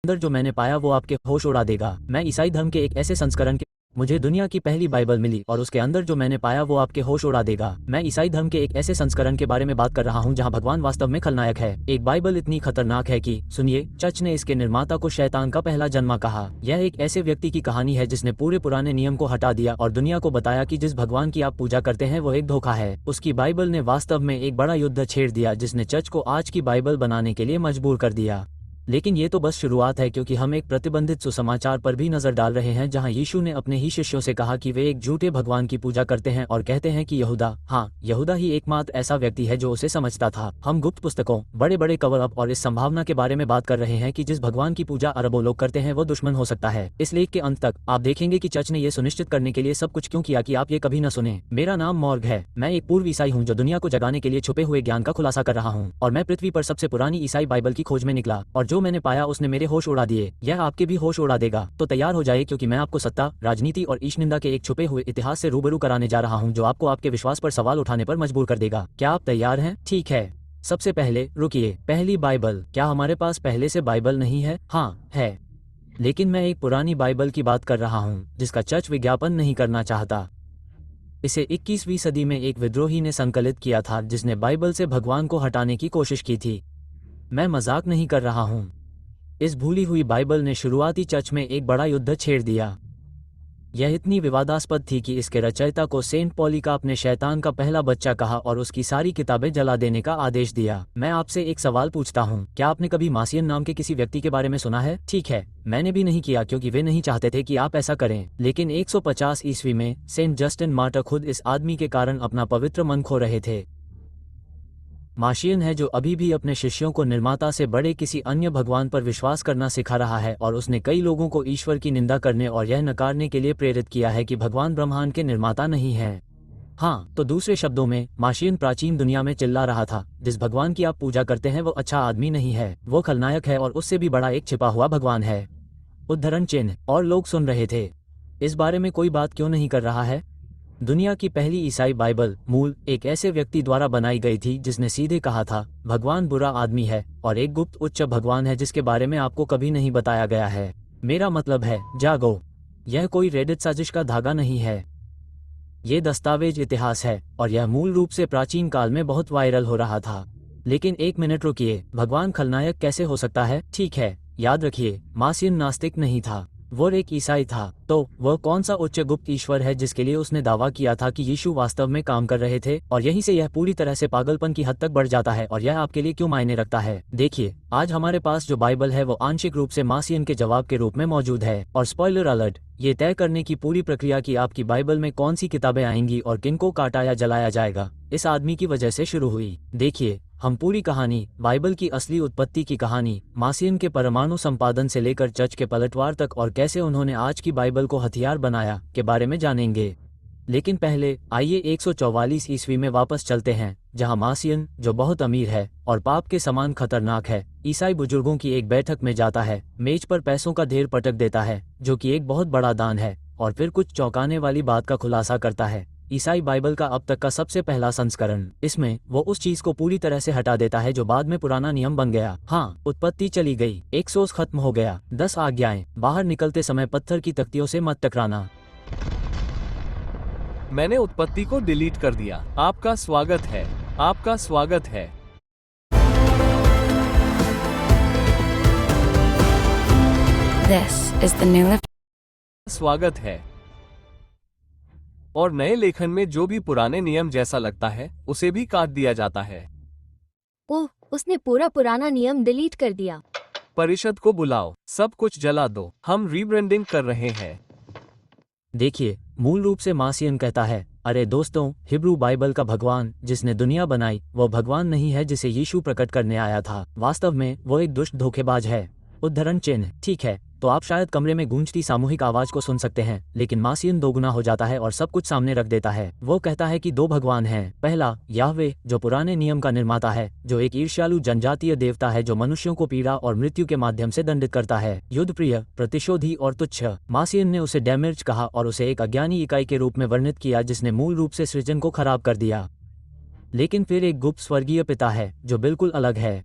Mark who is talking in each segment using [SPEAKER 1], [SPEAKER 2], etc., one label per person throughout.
[SPEAKER 1] अंदर जो मैंने पाया वो आपके होश उड़ा देगा। मैं ईसाई धर्म के एक ऐसे संस्करण के मुझे दुनिया की पहली बाइबल मिली और उसके अंदर जो मैंने पाया वो आपके होश उड़ा देगा। मैं ईसाई धर्म के एक ऐसे संस्करण के बारे में बात कर रहा हूँ जहाँ भगवान वास्तव में खलनायक है। एक बाइबल इतनी खतरनाक है कि सुनिए, चर्च ने इसके निर्माता को शैतान का पहला जन्मा कहा। यह एक ऐसे व्यक्ति की कहानी है जिसने पूरे पुराने नियम को हटा दिया और दुनिया को बताया कि जिस भगवान की आप पूजा करते हैं वो एक धोखा है। उसकी बाइबल ने वास्तव में एक बड़ा युद्ध छेड़ दिया जिसने चर्च को आज की बाइबल बनाने के लिए मजबूर कर दिया। लेकिन ये तो बस शुरुआत है, क्योंकि हम एक प्रतिबंधित सुसमाचार पर भी नजर डाल रहे हैं जहां यीशु ने अपने ही शिष्यों से कहा कि वे एक झूठे भगवान की पूजा करते हैं और कहते हैं कि यहूदा ही एकमात्र ऐसा व्यक्ति है जो उसे समझता था। हम गुप्त पुस्तकों, बड़े बड़े कवर अप और इस संभावना के बारे में बात कर रहे हैं कि जिस भगवान की पूजा अरबों लोग करते हैं वो दुश्मन हो सकता है। इस लेख के अंत तक आप देखेंगे कि चर्च ने यह सुनिश्चित करने के लिए सब कुछ क्यों किया कि आप ये कभी न सुने। मेरा नाम मॉर्ग है। मैं एक पूर्व ईसाई हूँ जो दुनिया को जगाने के लिए छुपे हुए ज्ञान का खुलासा कर रहा हूँ, और मैं पृथ्वी पर सबसे पुरानी ईसाई बाइबल की खोज में निकला और जो मैंने पाया उसने मेरे होश उड़ा दिए। यह आपके भी होश उड़ा देगा। तो तैयार हो जाइए, क्योंकि मैं आपको सत्ता, राजनीति और ईश निंदा के एक छुपे हुए इतिहास से रूबरू कराने जा रहा हूं जो आपको आपके विश्वास पर सवाल उठाने पर मजबूर कर देगा। क्या आप तैयार हैं? ठीक है। सबसे पहले रुकिए, पहली बाइबल। क्या हमारे पास पहले से बाइबल नहीं है? हाँ है, लेकिन मैं एक पुरानी बाइबल की बात कर रहा हूँ जिसका चर्च विज्ञापन नहीं करना चाहता। इसे 21वीं सदी में एक विद्रोही ने संकलित किया था जिसने बाइबल से भगवान को हटाने की कोशिश की थी। मैं मजाक नहीं कर रहा हूँ। इस भूली हुई बाइबल ने शुरुआती चर्च में एक बड़ा युद्ध छेड़ दिया। यह इतनी विवादास्पद थी कि इसके रचयिता को सेंट पॉली का अपने शैतान का पहला बच्चा कहा और उसकी सारी किताबें जला देने का आदेश दिया। मैं आपसे एक सवाल पूछता हूँ, क्या आपने कभी मासियन नाम के किसी व्यक्ति के बारे में सुना है? ठीक है, मैंने भी नहीं किया क्योंकि वे नहीं चाहते थे कि आप ऐसा करें। लेकिन 150 ईस्वी में सेंट जस्टिन मार्टर खुद इस आदमी के कारण अपना पवित्र मन खो रहे थे। माशियन है जो अभी भी अपने शिष्यों को निर्माता से बड़े किसी अन्य भगवान पर विश्वास करना सिखा रहा है, और उसने कई लोगों को ईश्वर की निंदा करने और यह नकारने के लिए प्रेरित किया है कि भगवान ब्रह्मांड के निर्माता नहीं है। हाँ, तो दूसरे शब्दों में माशियन प्राचीन दुनिया में चिल्ला रहा था, जिस भगवान की आप पूजा करते हैं वो अच्छा आदमी नहीं है, वो खलनायक है और उससे भी बड़ा एक छिपा हुआ भगवान है। उद्धरण चिन्ह। और लोग सुन रहे थे। इस बारे में कोई बात क्यों नहीं कर रहा है? दुनिया की पहली ईसाई बाइबल मूल एक ऐसे व्यक्ति द्वारा बनाई गई थी जिसने सीधे कहा था भगवान बुरा आदमी है और एक गुप्त उच्च भगवान है जिसके बारे में आपको कभी नहीं बताया गया है। मेरा मतलब है, जागो। यह कोई रेडिट साजिश का धागा नहीं है। ये दस्तावेज इतिहास है और यह मूल रूप से प्राचीन काल में बहुत वायरल हो रहा था। लेकिन एक मिनट रुकिए, भगवान खलनायक कैसे हो सकता है? ठीक है, याद रखिए, मासियन नास्तिक नहीं था, वो एक ईसाई था। तो वह कौन सा उच्च गुप्त ईश्वर है जिसके लिए उसने दावा किया था कि यीशु वास्तव में काम कर रहे थे? और यहीं से यह पूरी तरह से पागलपन की हद तक बढ़ जाता है। और यह आपके लिए क्यों मायने रखता है? देखिए, आज हमारे पास जो बाइबल है वो आंशिक रूप से मासियन के जवाब के रूप में मौजूद है। और स्पॉइलर अलर्ट, ये तय करने की पूरी प्रक्रिया कि आपकी बाइबल में कौन सी किताबें आएंगी और किनको काटा या जलाया जाएगा, इस आदमी की वजह से शुरू हुई। देखिए, हम पूरी कहानी, बाइबल की असली उत्पत्ति की कहानी, मासियन के परमाणु संपादन से लेकर चर्च के पलटवार तक और कैसे उन्होंने आज की बाइबल को हथियार बनाया के बारे में जानेंगे। लेकिन पहले आइए 144 ईस्वी में वापस चलते हैं, जहां मासियन, जो बहुत अमीर है और पाप के समान खतरनाक है, ईसाई बुजुर्गों की एक बैठक में जाता है, मेज पर पैसों का ढेर पटक देता है जो कि एक बहुत बड़ा दान है, और फिर कुछ चौंकाने वाली बात का खुलासा करता है। ईसाई बाइबल का अब तक का सबसे पहला संस्करण। इसमें वो उस चीज को पूरी तरह से हटा देता है जो बाद में पुराना नियम बन गया। हाँ, उत्पत्ति चली गई, एक्सोस खत्म हो गया, 10 आज्ञाएं, बाहर निकलते समय पत्थर की तख्तियों से मत टकराना।
[SPEAKER 2] मैंने उत्पत्ति को डिलीट कर दिया। आपका स्वागत है, आपका स्वागत है।
[SPEAKER 3] This is the new
[SPEAKER 2] स्वागत है। और नए लेखन में जो भी पुराने नियम जैसा लगता है उसे भी काट दिया जाता है।
[SPEAKER 4] ओह, उसने पूरा पुराना नियम डिलीट कर दिया।
[SPEAKER 2] परिषद को बुलाओ, सब कुछ जला दो, हम रीब्रांडिंग कर रहे हैं।
[SPEAKER 1] देखिए, मूल रूप से मासियन कहता है, अरे दोस्तों, हिब्रू बाइबल का भगवान जिसने दुनिया बनाई वो भगवान नहीं है जिसे यीशु प्रकट करने आया था। वास्तव में वो एक दुष्ट धोखेबाज है। उद्धरण चिन्ह। ठीक है, तो आप शायद कमरे में गूंजती सामूहिक आवाज को सुन सकते हैं, लेकिन मासियन दोगुना हो जाता है और सब कुछ सामने रख देता है। वो कहता है कि दो भगवान हैं। पहला याहवे, जो पुराने नियम का निर्माता है, जो एक ईर्ष्यालु जनजातीय देवता है जो मनुष्यों को पीड़ा और मृत्यु के माध्यम से दंडित करता है, युद्धप्रिय, प्रतिशोधी और तुच्छ। मासियन ने उसे डैमेज कहा और उसे एक अज्ञानी इकाई के रूप में वर्णित किया जिसने मूल रूप से सृजन को खराब कर दिया। लेकिन फिर एक गुप्त स्वर्गीय पिता है जो बिल्कुल अलग है।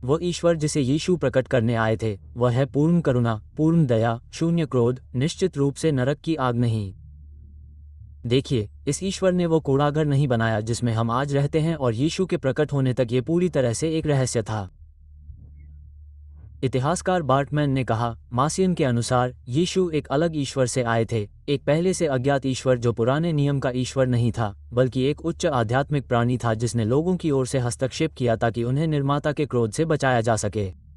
[SPEAKER 1] वो ईश्वर जिसे यीशु प्रकट करने आए थे वह है पूर्ण करुणा, पूर्ण दया, शून्य क्रोध, निश्चित रूप से नरक की आग नहीं। देखिए, इस ईश्वर ने वो कूड़ाघर नहीं बनाया जिसमें हम आज रहते हैं, और यीशु के प्रकट होने तक ये पूरी तरह से एक रहस्य था। इतिहासकार बार्टमैन ने कहा, मासियन के अनुसार यीशु एक अलग ईश्वर से आए थे, एक पहले से अज्ञात ईश्वर जो पुराने नियम का ईश्वर नहीं था बल्कि एक उच्च आध्यात्मिक प्राणी था जिसने लोगों की ओर से हस्तक्षेप किया ताकि उन्हें निर्माता के क्रोध से बचाया जा सके।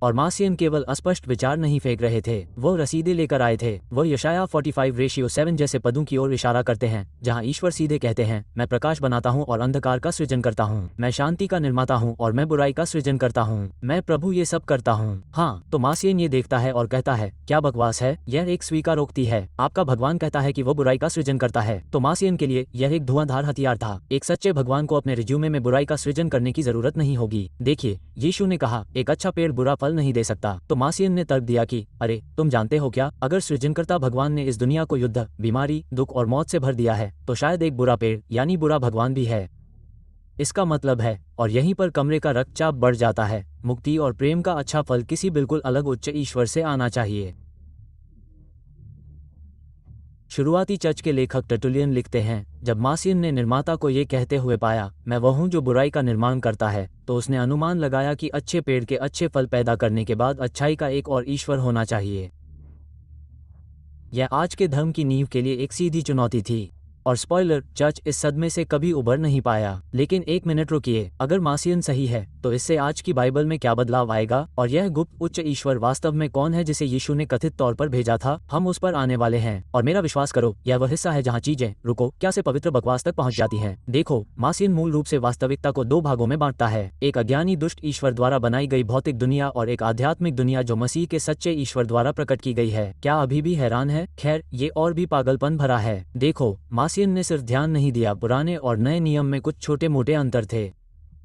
[SPEAKER 1] और मासियन केवल अस्पष्ट विचार नहीं फेंक रहे थे, वो रसीदें लेकर आए थे। वो यशाया 45:7 जैसे पदों की ओर इशारा करते हैं जहां ईश्वर सीधे कहते हैं, मैं प्रकाश बनाता हूं और अंधकार का सृजन करता हूं, मैं शांति का निर्माता हूं और मैं बुराई का सृजन करता हूं, मैं प्रभु ये सब करता हूं। हाँ, तो मासियन ये देखता है और कहता है, क्या बकवास है, यह एक स्वीकारोक्ति है। आपका भगवान कहता है कि वो बुराई का सृजन करता है। तो मासियन के लिए यह एक धुआंधार हथियार था। एक सच्चे भगवान को अपने रिज्यूमे में बुराई का सृजन करने की जरूरत नहीं होगी। देखिए, यीशु ने कहा, एक अच्छा पेड़ बुरा फल नहीं दे सकता। तो मासियन ने तर्क दिया कि अरे, तुम जानते हो क्या, अगर सृजनकर्ता भगवान ने इस दुनिया को युद्ध, बीमारी, दुख और मौत से भर दिया है तो शायद एक बुरा पेड़ यानी बुरा भगवान भी है। इसका मतलब है, और यहीं पर कमरे का रक्तचाप बढ़ जाता है, मुक्ति और प्रेम का अच्छा फल किसी बिल्कुल अलग उच्च ईश्वर से आना चाहिए। शुरुआती चर्च के लेखक टर्टुलियन लिखते हैं, जब मासियन ने निर्माता को ये कहते हुए पाया, मैं वह हूँ जो बुराई का निर्माण करता है, तो उसने अनुमान लगाया कि अच्छे पेड़ के अच्छे फल पैदा करने के बाद अच्छाई का एक और ईश्वर होना चाहिए। यह आज के धर्म की नींव के लिए एक सीधी चुनौती थी। और स्पॉइलर, चर्च इस सदमे से कभी उबर नहीं पाया। लेकिन एक मिनट रुकिए, अगर मासियन सही है तो इससे आज की बाइबल में क्या बदलाव आएगा, और यह गुप्त उच्च ईश्वर वास्तव में कौन है जिसे यीशु ने कथित तौर पर भेजा था, हम उस पर आने वाले हैं। और मेरा विश्वास करो, यह वह हिस्सा है जहाँ चीजें रुको क्या से पवित्र बकवास तक पहुँच जाती हैं। देखो, मासियन मूल रूप से वास्तविकता को दो भागों में बांटता है, एक अज्ञानी दुष्ट ईश्वर द्वारा बनाई गई भौतिक दुनिया और एक आध्यात्मिक दुनिया जो मसीह के सच्चे ईश्वर द्वारा प्रकट की गई है। क्या अभी भी हैरान है? खैर, ये और भी पागलपन भरा है। देखो, मासियन ने सिर्फ ध्यान नहीं दिया, पुराने और नए नियम में कुछ छोटे मोटे अंतर थे।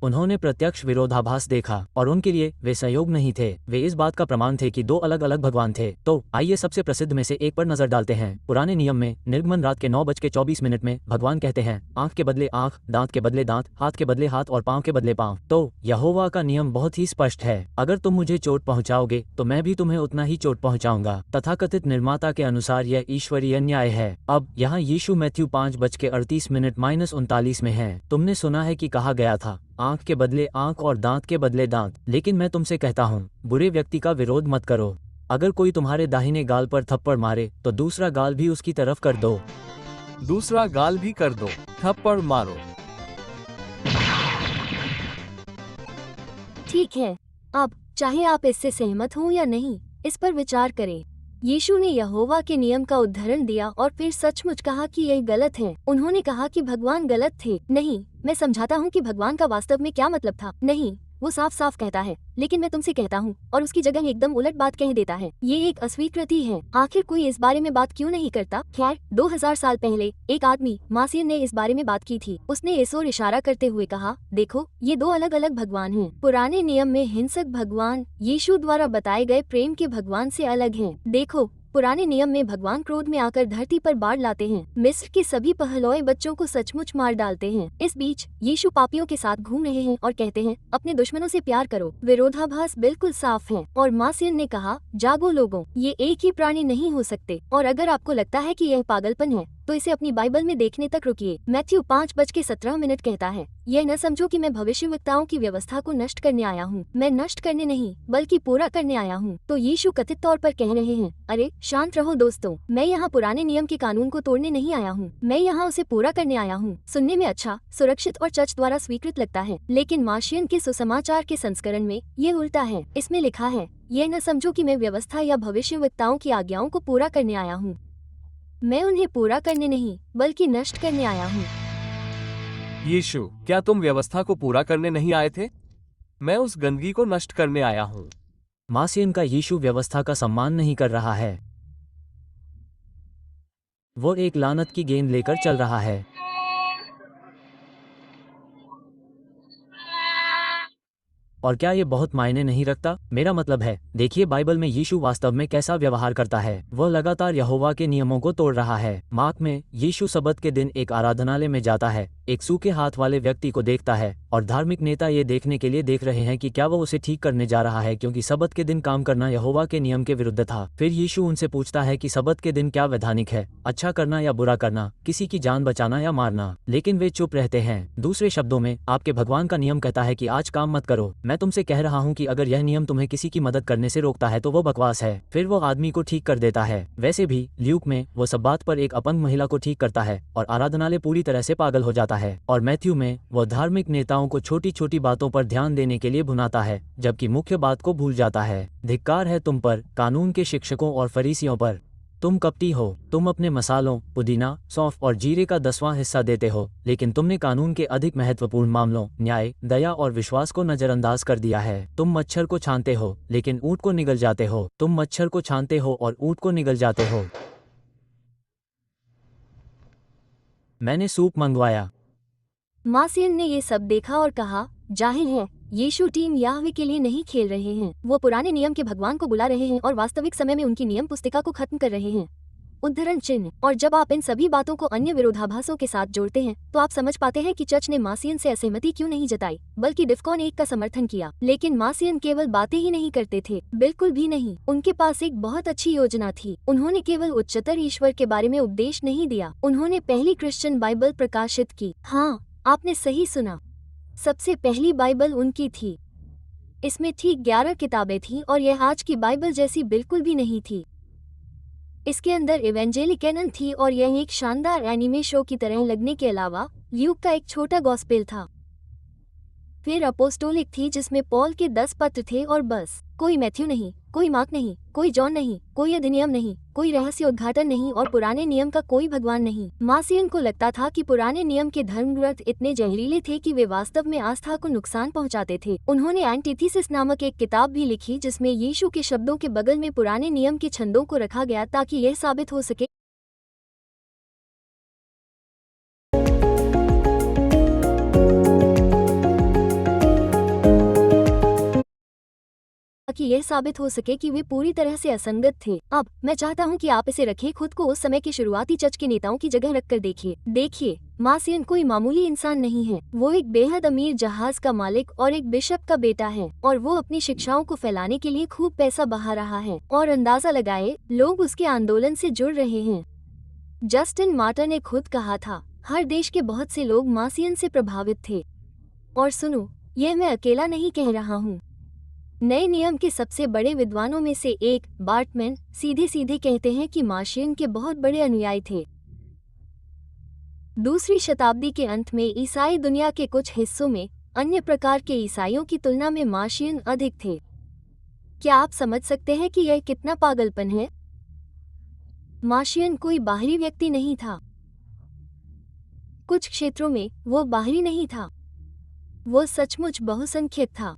[SPEAKER 1] उन्होंने प्रत्यक्ष विरोधाभास देखा और उनके लिए वे संयोग नहीं थे, वे इस बात का प्रमाण थे कि दो अलग अलग भगवान थे। तो आइए सबसे प्रसिद्ध में से एक पर नजर डालते हैं। पुराने नियम में निर्गमन रात के 9:24 में भगवान कहते हैं, आंख के बदले आंख, दांत के बदले दांत, हाथ के बदले हाथ और पांव के बदले पांव। तो यहोवा का नियम बहुत ही स्पष्ट है, अगर तुम मुझे चोट पहुंचाओगे तो मैं भी तुम्हें उतना ही चोट पहुंचाऊंगा। तथाकथित निर्माता के अनुसार यह ईश्वरीय न्याय है। अब यहाँ यीशु मैथ्यू 5:38 में है। तुमने सुना है कि कहा गया था, आंख के बदले आंख और दांत के बदले दांत, लेकिन मैं तुमसे कहता हूँ, बुरे व्यक्ति का विरोध मत करो। अगर कोई तुम्हारे दाहिने गाल पर थप्पड़ मारे तो दूसरा गाल भी उसकी तरफ कर दो।
[SPEAKER 2] दूसरा गाल भी कर दो, थप्पड़ मारो।
[SPEAKER 4] ठीक है, अब चाहे आप इससे सहमत हों या नहीं, इस पर विचार करें। यीशु ने यहोवा के नियम का उदाहरण दिया और फिर सचमुच कहा कि यह गलत है। उन्होंने कहा कि भगवान गलत थे। नहीं, मैं समझाता हूँ कि भगवान का वास्तव में क्या मतलब था। नहीं, वो साफ साफ कहता है, लेकिन मैं तुमसे कहता हूँ, और उसकी जगह एकदम उलट बात कह देता है। ये एक अस्वीकृति है। आखिर कोई इस बारे में बात क्यों नहीं करता? खैर, 2000 साल पहले एक आदमी, मासियन ने इस बारे में बात की थी। उसने इस ओर इशारा करते हुए कहा, देखो, ये दो अलग अलग भगवान हैं। पुराने नियम में हिंसक भगवान यीशु द्वारा बताए गए प्रेम के भगवान से अलग हैं। देखो, पुराने नियम में भगवान क्रोध में आकर धरती पर बाढ़ लाते हैं, मिस्र के सभी पहलौए बच्चों को सचमुच मार डालते हैं। इस बीच यीशु पापियों के साथ घूम रहे हैं और कहते हैं, अपने दुश्मनों से प्यार करो। विरोधाभास बिल्कुल साफ है। और मासियन ने कहा, जागो लोगों, ये एक ही प्राणी नहीं हो सकते। और अगर आपको लगता है कि यह पागलपन है तो इसे अपनी बाइबल में देखने तक रुकिए। मैथ्यू 5:17 कहता है, यह न समझो कि मैं भविष्यवक्ताओं की व्यवस्था को नष्ट करने आया हूँ। मैं नष्ट करने नहीं बल्कि पूरा करने आया हूँ। तो यीशु कथित तौर पर कह रहे हैं, अरे शांत रहो दोस्तों, मैं यहाँ पुराने नियम के कानून को तोड़ने नहीं आया हूँ, मैं यहाँ उसे पूरा करने आया हूँ। सुनने में अच्छा, सुरक्षित और चर्च द्वारा स्वीकृत लगता है, लेकिन मार्शियन के सुसमाचार के संस्करण में ये उल्टा है। इसमें लिखा है, यह न समझो कि मैं व्यवस्था या भविष्यवक्ताओं की आज्ञाओं को पूरा करने आया हूँ। मैं उन्हें पूरा करने नहीं बल्कि नष्ट करने आया हूँ।
[SPEAKER 2] यीशु, क्या तुम व्यवस्था को पूरा करने नहीं आए थे? मैं उस गंदगी को नष्ट करने आया हूँ।
[SPEAKER 1] मासियन का यीशु व्यवस्था का सम्मान नहीं कर रहा है, वो एक लानत की गेंद लेकर चल रहा है। और क्या ये बहुत मायने नहीं रखता? मेरा मतलब है, देखिए बाइबल में यीशु वास्तव में कैसा व्यवहार करता है। वह लगातार यहोवा के नियमों को तोड़ रहा है। मार्क में यीशु सब्त के दिन एक आराधनालय में जाता है, एक सूखे हाथ वाले व्यक्ति को देखता है और धार्मिक नेता ये देखने के लिए देख रहे हैं कि क्या वो उसे ठीक करने जा रहा है, क्योंकि सब्त के दिन काम करना यहोवा के नियम के विरुद्ध था। फिर यीशु उनसे पूछता है कि सब्त के दिन क्या वैधानिक है, अच्छा करना या बुरा करना, किसी की जान बचाना या मारना। लेकिन वे चुप रहते हैं। दूसरे शब्दों में, आपके भगवान का नियम कहता है कि आज काम मत करो। मैं तुमसे कह रहा हूँ कि अगर यह नियम तुम्हें किसी की मदद करने से रोकता है तो वो बकवास है। फिर वो आदमी को ठीक कर देता है। वैसे भी ल्यूक में वो सब्बात पर एक अपंग महिला को ठीक करता है और आराधनालय पूरी तरह से पागल हो जाता है। और मैथ्यू में वो धार्मिक नेताओं को छोटी छोटी बातों पर ध्यान देने के लिए भुनाता है, जबकि मुख्य बात को भूल जाता है। धिक्कार है तुम पर, कानून के शिक्षकों और फरीसियों पर। तुम कपटी हो। तुम अपने मसालों, पुदीना, सौंफ और जीरे का 10वां हिस्सा देते हो, लेकिन तुमने कानून के अधिक महत्वपूर्ण मामलों, न्याय, दया और विश्वास को नजरअंदाज कर दिया है। तुम मच्छर को छानते हो लेकिन ऊंट को निगल जाते हो। तुम मच्छर को छानते हो और ऊंट को निगल जाते हो। मैंने सूप मंगवाया।
[SPEAKER 4] मासियन ने ये सब देखा और कहा, जाहिर है यीशु टीम याहवे के लिए नहीं खेल रहे हैं। वो पुराने नियम के भगवान को बुला रहे हैं और वास्तविक समय में उनकी नियम पुस्तिका को खत्म कर रहे हैं। उद्धरण चिन्ह। और जब आप इन सभी बातों को अन्य विरोधाभासों के साथ जोड़ते हैं तो आप समझ पाते हैं कि चर्च ने मासियन से असहमति क्यों नहीं जताई, बल्कि डिफकॉन 1 का समर्थन किया। लेकिन मासियन केवल बातें ही नहीं करते थे, बिल्कुल भी नहीं। उनके पास एक बहुत अच्छी योजना थी। उन्होंने केवल उच्चतर ईश्वर के बारे में उपदेश नहीं दिया, उन्होंने पहली क्रिश्चियन बाइबल प्रकाशित की। हाँ, आपने सही सुना, सबसे पहली बाइबल उनकी थी। इसमें ठीक 11 किताबें थीं और यह आज की बाइबल जैसी बिल्कुल भी नहीं थी। इसके अंदर इवेंजेलिक कैनन थी और यह एक शानदार एनीमे शो की तरह लगने के अलावा ल्यूक का एक छोटा गॉस्पेल था। फिर अपोस्टोलिक थी जिसमें पॉल के 10 पत्र थे और बस। कोई मैथ्यू नहीं, कोई मार्क नहीं, कोई जॉन नहीं, कोई अधिनियम नहीं, कोई रहस्य उद्घाटन नहीं और पुराने नियम का कोई भगवान नहीं। मासियन को लगता था कि पुराने नियम के धर्मग्रंथ इतने जहरीले थे कि वे वास्तव में आस्था को नुकसान पहुंचाते थे। उन्होंने एंटीथीसिस नामक एक किताब भी लिखी जिसमें यीशु के शब्दों के बगल में पुराने नियम के छंदों को रखा गया ताकि यह साबित हो सके कि वे पूरी तरह से असंगत थे। अब मैं चाहता हूं कि आप इसे रखें, खुद को उस समय के शुरुआती चर्च के नेताओं की जगह रखकर देखिए, मासियन कोई मामूली इंसान नहीं है। वो एक बेहद अमीर जहाज का मालिक और एक बिशप का बेटा है और वो अपनी शिक्षाओं को फैलाने के लिए खूब पैसा बहा रहा है और अंदाजा लगाए, लोग उसके आंदोलन से जुड़ रहे हैं। जस्टिन मार्टर ने खुद कहा था, हर देश के बहुत से लोग मासियन से प्रभावित थे। और सुनो, यह मैं अकेला नहीं कह रहा हूँ। नए नियम के सबसे बड़े विद्वानों में से एक, बार्टमैन, सीधे कहते हैं कि मासियन के बहुत बड़े अनुयायी थे। दूसरी शताब्दी के अंत में ईसाई दुनिया के कुछ हिस्सों में अन्य प्रकार के ईसाइयों की तुलना में मासियन अधिक थे। क्या आप समझ सकते हैं कि यह कितना पागलपन है? मासियन कोई बाहरी व्यक्ति नहीं था। कुछ क्षेत्रों में वो बाहरी नहीं था, वो सचमुच बहुसंख्यक था।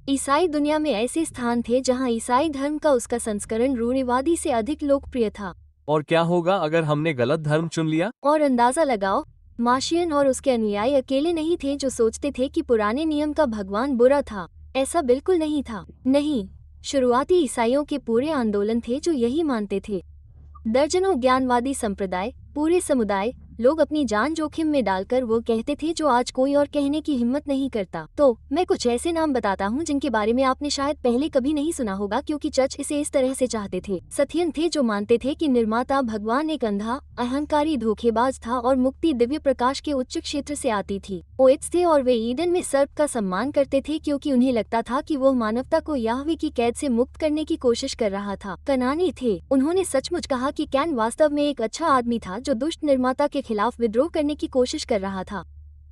[SPEAKER 4] ईसाई दुनिया में ऐसे स्थान थे जहां ईसाई धर्म का उसका संस्करण रूढ़िवादी से अधिक लोकप्रिय था।
[SPEAKER 2] और क्या होगा अगर हमने गलत धर्म चुन लिया?
[SPEAKER 4] और अंदाजा लगाओ, मासियन और उसके अनुयायी अकेले नहीं थे जो सोचते थे कि पुराने नियम का भगवान बुरा था। ऐसा बिल्कुल नहीं था। नहीं, शुरुआती ईसाइयों के पूरे आंदोलन थे जो यही मानते थे। दर्जनों ज्ञानवादी संप्रदाय, पूरे समुदाय, लोग अपनी जान जोखिम में डालकर वो कहते थे जो आज कोई और कहने की हिम्मत नहीं करता। तो मैं कुछ ऐसे नाम बताता हूँ जिनके बारे में आपने शायद पहले कभी नहीं सुना होगा, क्योंकि चर्च इसे इस तरह से चाहते थे। सथियन थे जो मानते थे कि निर्माता भगवान एक अंधा, अहंकारी धोखेबाज था और मुक्ति दिव्य प्रकाश के उच्च क्षेत्र से आती थी। ओएट्स थे और वे ईडन में सर्प का सम्मान करते थे क्योंकि उन्हें लगता था कि वो मानवता को याहवे की कैद से मुक्त करने की कोशिश कर रहा था। कनानी थे, उन्होंने सचमुच कहा कि कैन वास्तव में एक अच्छा आदमी था जो दुष्ट निर्माता के खिलाफ विद्रोह करने की कोशिश कर रहा था।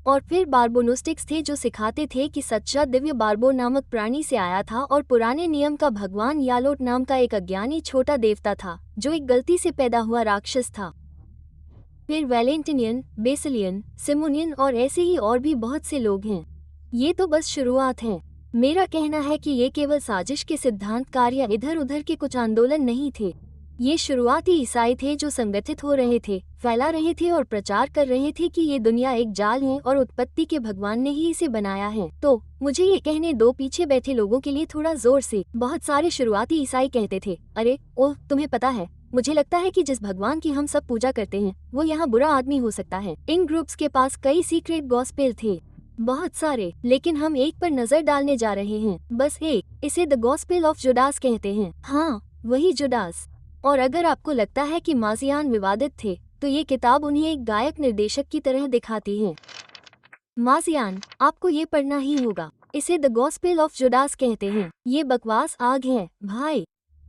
[SPEAKER 4] और फिर बार्बोनोस्टिक्स थे जो सिखाते थे कि सच्चा दिव्य बार्बो नामक प्राणी से आया था और पुराने नियम का भगवान यालोट नाम का एक अज्ञानी छोटा देवता था जो एक गलती से पैदा हुआ राक्षस था। फिर वैलेंटिनियन, बेसिलियन, सिमोनियन और ऐसे ही और भी बहुत से लोग हैं। ये तो बस शुरुआत है। मेरा कहना है कि ये केवल साजिश के सिद्धांतकार या इधर उधर के कुछ आंदोलन नहीं थे। ये शुरुआती ईसाई थे जो संगठित हो रहे थे, फैला रहे थे और प्रचार कर रहे थे कि ये दुनिया एक जाल है और उत्पत्ति के भगवान ने ही इसे बनाया है। तो मुझे ये कहने दो पीछे बैठे लोगों के लिए थोड़ा जोर से। बहुत सारे शुरुआती ईसाई कहते थे, अरे ओह तुम्हें पता है, मुझे लगता है कि जिस भगवान की हम सब पूजा करते हैं वो यहाँ बुरा आदमी हो सकता है। इन ग्रुप्स के पास कई सीक्रेट गॉस्पेल थे, बहुत सारे, लेकिन हम एक पर नजर डालने जा रहे हैं, बस एक। इसे द गॉस्पेल ऑफ जुडास कहते हैं। हाँ, वही जुडास। और अगर आपको लगता है कि मासियान विवादित थे तो ये किताब उन्हें एक गायक निर्देशक की तरह दिखाती है। मासियान, आपको ये पढ़ना ही होगा। इसे द गॉस्पेल ऑफ जुडास कहते हैं। ये बकवास आग है भाई।